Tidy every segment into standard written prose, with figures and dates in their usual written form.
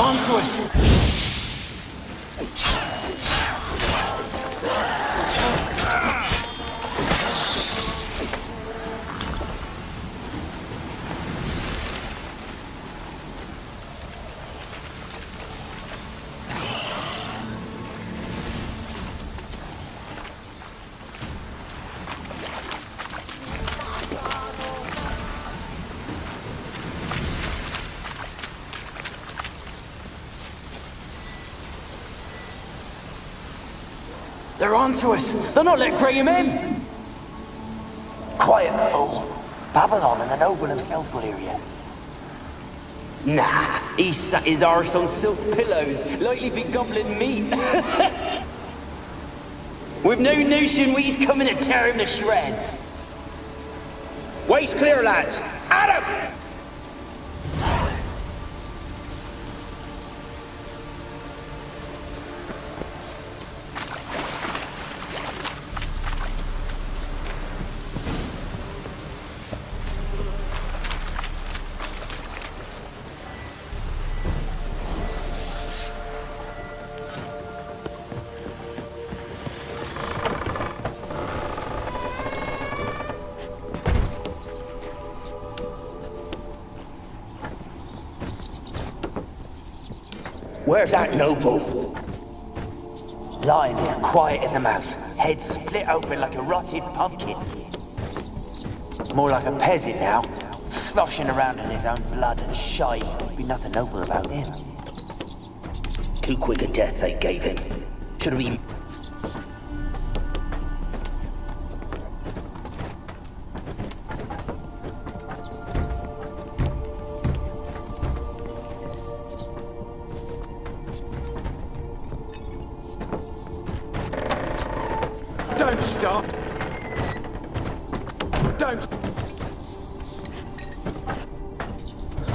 onto us! They're onto us! They'll not let Graham in! Quiet, fool. Babylon and the noble himself will hear you. Nah, he sat his arse on silk pillows, likely be gobbling meat. We've no notion he's coming to tear him to shreds. Way's clear, lads! At him! Where's that noble? Lying here, quiet as a mouse. Head split open like a rotted pumpkin. More like a peasant now. Sloshing around in his own blood and shite. Be nothing noble about him. Too quick a death they gave him. Should have been... Don't stop!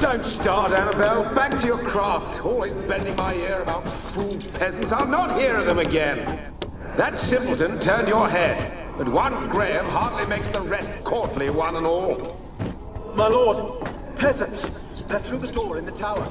Don't start, Annabelle. Back to your craft. Always bending my ear about fool peasants. I'll not hear of them again. That simpleton turned your head, but one Graham hardly makes the rest courtly, one and all. My lord, peasants! They're through the door in the tower.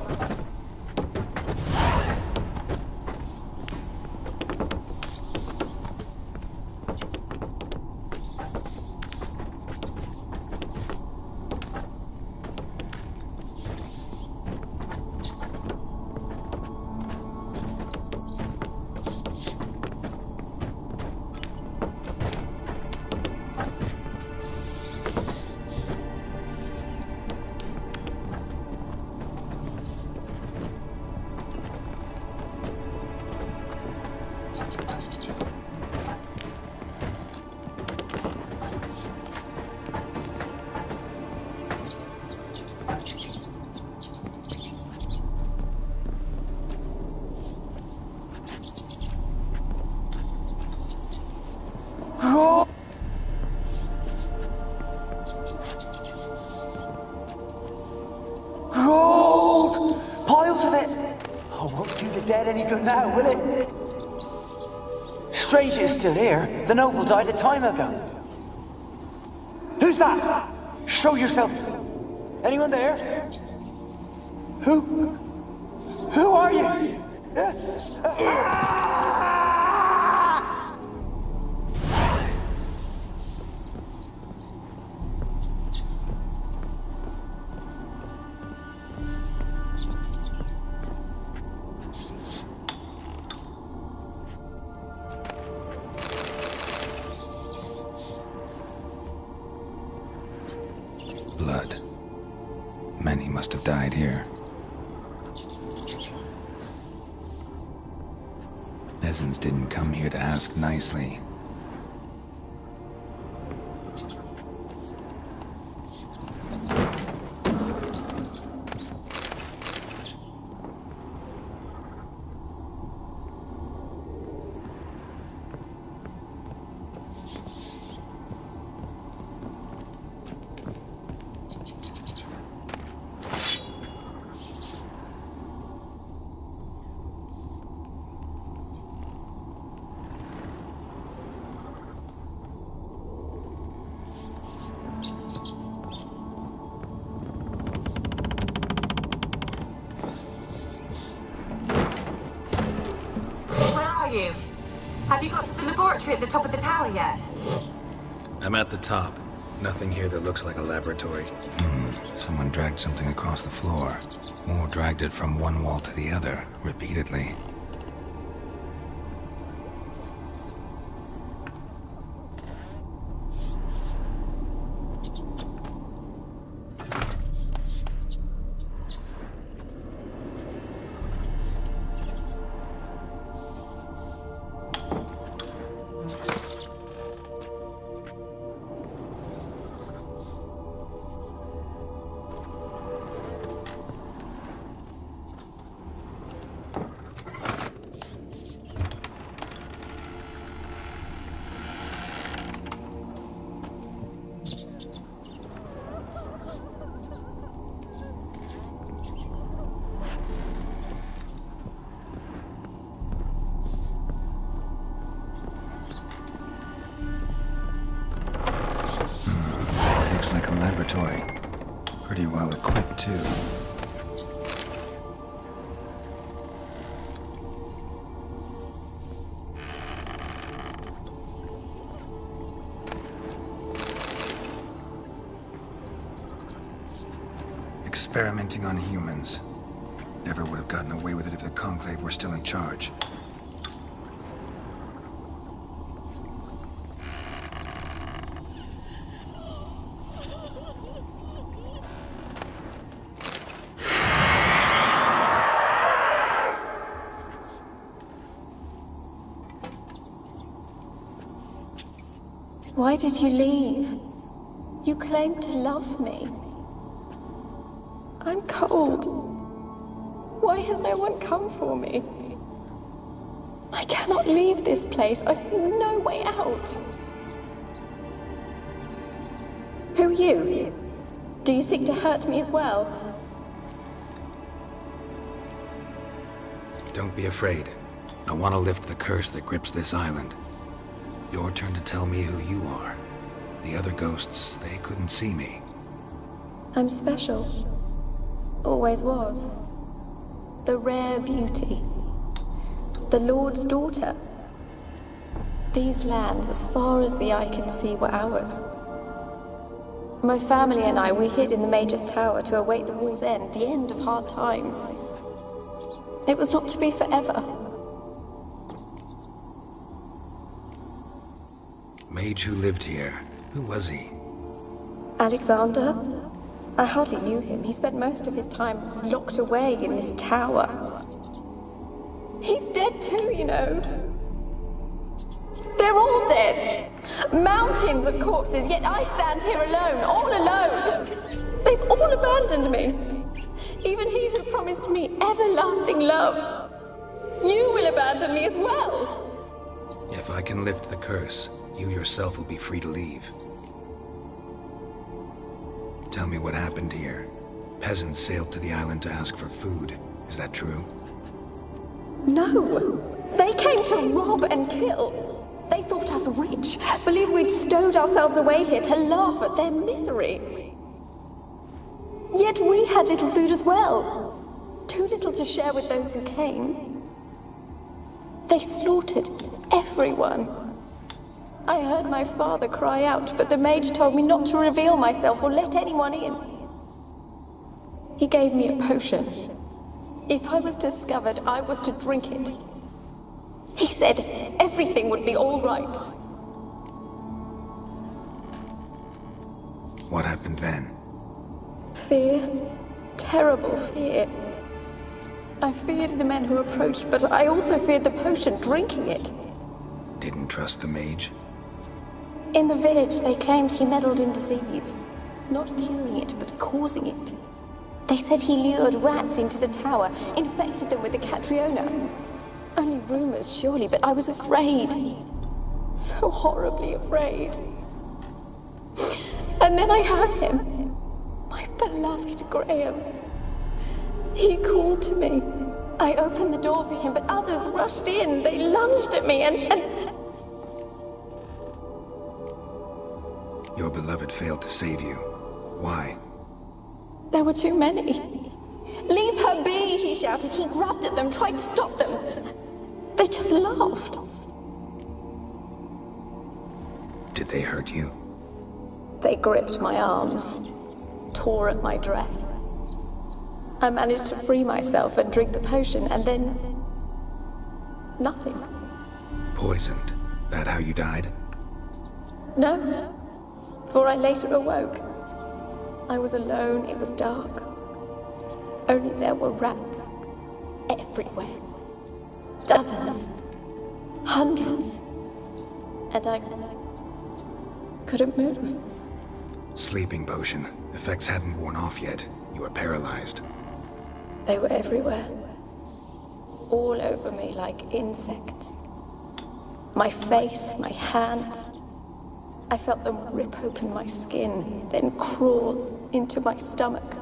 Gold! Piles of it! Oh, won't do the dead any good now, will it? Strange it's still here. The noble died a time ago. Who's that? Show yourself. Anyone there? Who? Who are you? Blood. Many must have died here. Peasants didn't come here to ask nicely. entry at the top of the tower yet? I'm at the top. Nothing here that looks like a laboratory. Someone dragged something across the floor. Or dragged it from one wall to the other, repeatedly. Like a laboratory. Pretty well equipped, too. Experimenting on humans. Never would have gotten away with it if the Conclave were still in charge. Why did you leave? You claimed to love me. I'm cold. Why has no one come for me? I cannot leave this place. I see no way out. Who are you? Do you seek to hurt me as well? Don't be afraid. I want to lift the curse that grips this island. Your turn to tell me who you are. The other ghosts, they couldn't see me. I'm special. Always was. The rare beauty. The Lord's daughter. These lands, as far as the eye can see, were ours. My family and I, we hid in the Major's Tower to await the war's end, the end of hard times. It was not to be forever. Mage who lived here. Who was he? Alexander? I hardly knew him. He spent most of his time locked away in this tower. He's dead too, you know. They're all dead. Mountains of corpses, yet I stand here alone, all alone. They've all abandoned me. Even he who promised me everlasting love. You will abandon me as well. If I can lift the curse, you yourself will be free to leave. Tell me what happened here. Peasants sailed to the island to ask for food. Is that true? No. They came to rob and kill. They thought us rich, believed we'd stowed ourselves away here to laugh at their misery. Yet we had little food as well. Too little to share with those who came. They slaughtered everyone. I heard my father cry out, but the mage told me not to reveal myself or let anyone in. He gave me a potion. If I was discovered, I was to drink it. He said everything would be all right. What happened then? Fear. Terrible fear. I feared the men who approached, but I also feared the potion, drinking it. Didn't trust the mage? In the village, they claimed he meddled in disease. Not curing it, but causing it. They said he lured rats into the tower, infected them with the Catriona. Only rumors, surely, but I was afraid. So horribly afraid. And then I heard him. My beloved Graham. He called to me. I opened the door for him, but others rushed in. They lunged at me and... Your beloved failed to save you. Why? There were too many. Leave her be, he shouted. He grabbed at them, tried to stop them. They just laughed. they hurt you? They gripped my arms, tore at my dress. I managed to free myself and drink the potion, and then... nothing. Poisoned? That how you died? No, for I later awoke. I was alone, it was dark. Only there were rats everywhere. Dozens. Hundreds. And I couldn't move. Sleeping potion. Effects hadn't worn off yet. You were paralyzed. They were everywhere. All over me like insects. My face, my hands. I felt them rip open my skin, then crawl into my stomach.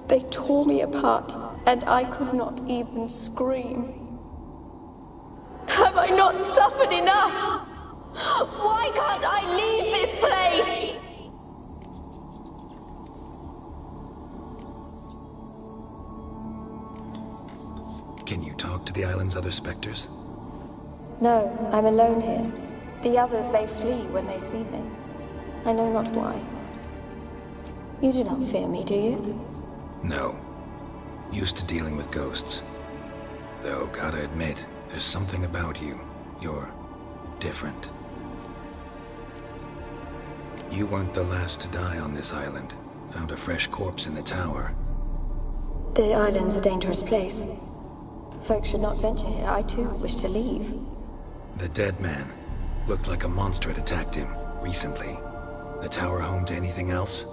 They tore me apart, and I could not even scream. Have I not suffered enough? Why can't I leave this place? Can you talk to the island's other specters? No, I'm alone here. The others, they flee when they see me. I know not why. You do not fear me, do you? No. Used to dealing with ghosts. Though, gotta admit, there's something about you. You're different. You weren't the last to die on this island. Found a fresh corpse in the tower. The island's a dangerous place. Folks should not venture here. I too wish to leave. The dead man. Looked like a monster had attacked him, recently. The tower home to anything else?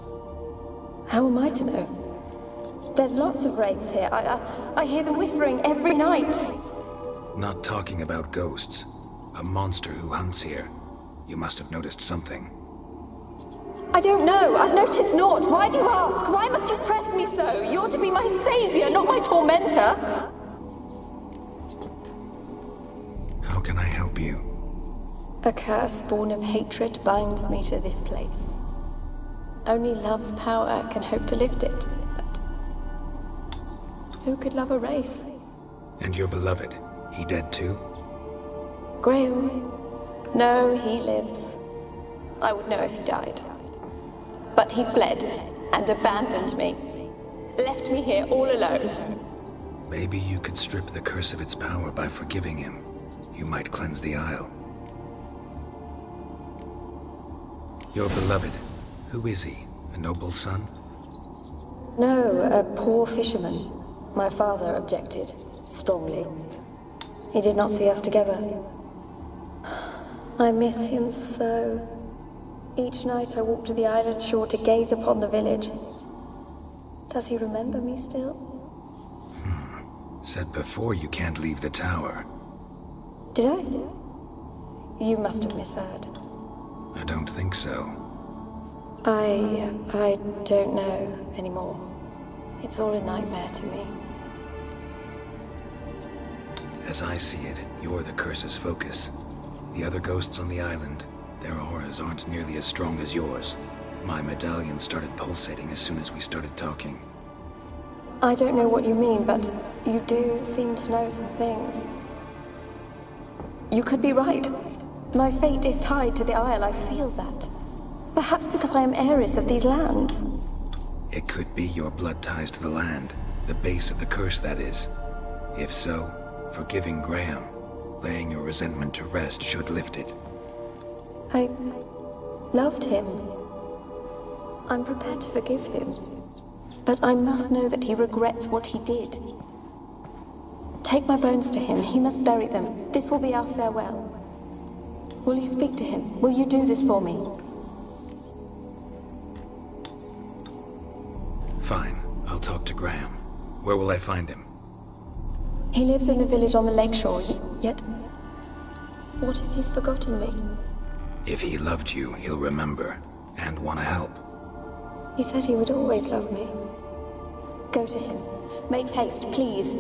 How am I to know? There's lots of wraiths here. I hear them whispering every night. Not talking about ghosts. A monster who hunts here. You must have noticed something. I don't know. I've noticed naught. Why do you ask? Why must you press me so? You're to be my savior, not my tormentor. How can I help you? A curse born of hatred binds me to this place. Only love's power can hope to lift it. But who could love a wraith? And your beloved, he dead too? Graham? No, he lives. I would know if he died. But he fled and abandoned me. Left me here all alone. Maybe you could strip the curse of its power by forgiving him. You might cleanse the Isle. Your beloved, who is he? A noble son? No, a poor fisherman. My father objected, strongly. He did not see us together. I miss him so. Each night I walk to the island shore to gaze upon the village. Does he remember me still? Said before you can't leave the tower. Did I? You must have misheard. I don't think so. I don't know anymore. It's all a nightmare to me. As I see it, you're the curse's focus. The other ghosts on the island, their auras aren't nearly as strong as yours. My medallion started pulsating as soon as we started talking. I don't know what you mean, but you do seem to know some things. You could be right. My fate is tied to the Isle, I feel that. Perhaps because I am heiress of these lands. It could be your blood ties to the land, the base of the curse, that is. If so, forgiving Graham, laying your resentment to rest should lift it. I loved him. I'm prepared to forgive him. But I must know that he regrets what he did. Take my bones to him. He must bury them. This will be our farewell. Will you speak to him? Will you do this for me? Fine. I'll talk to Graham. Where will I find him? He lives in the village on the lakeshore, yet... What if he's forgotten me? If he loved you, he'll remember, and want to help. He said he would always love me. Go to him. Make haste, please.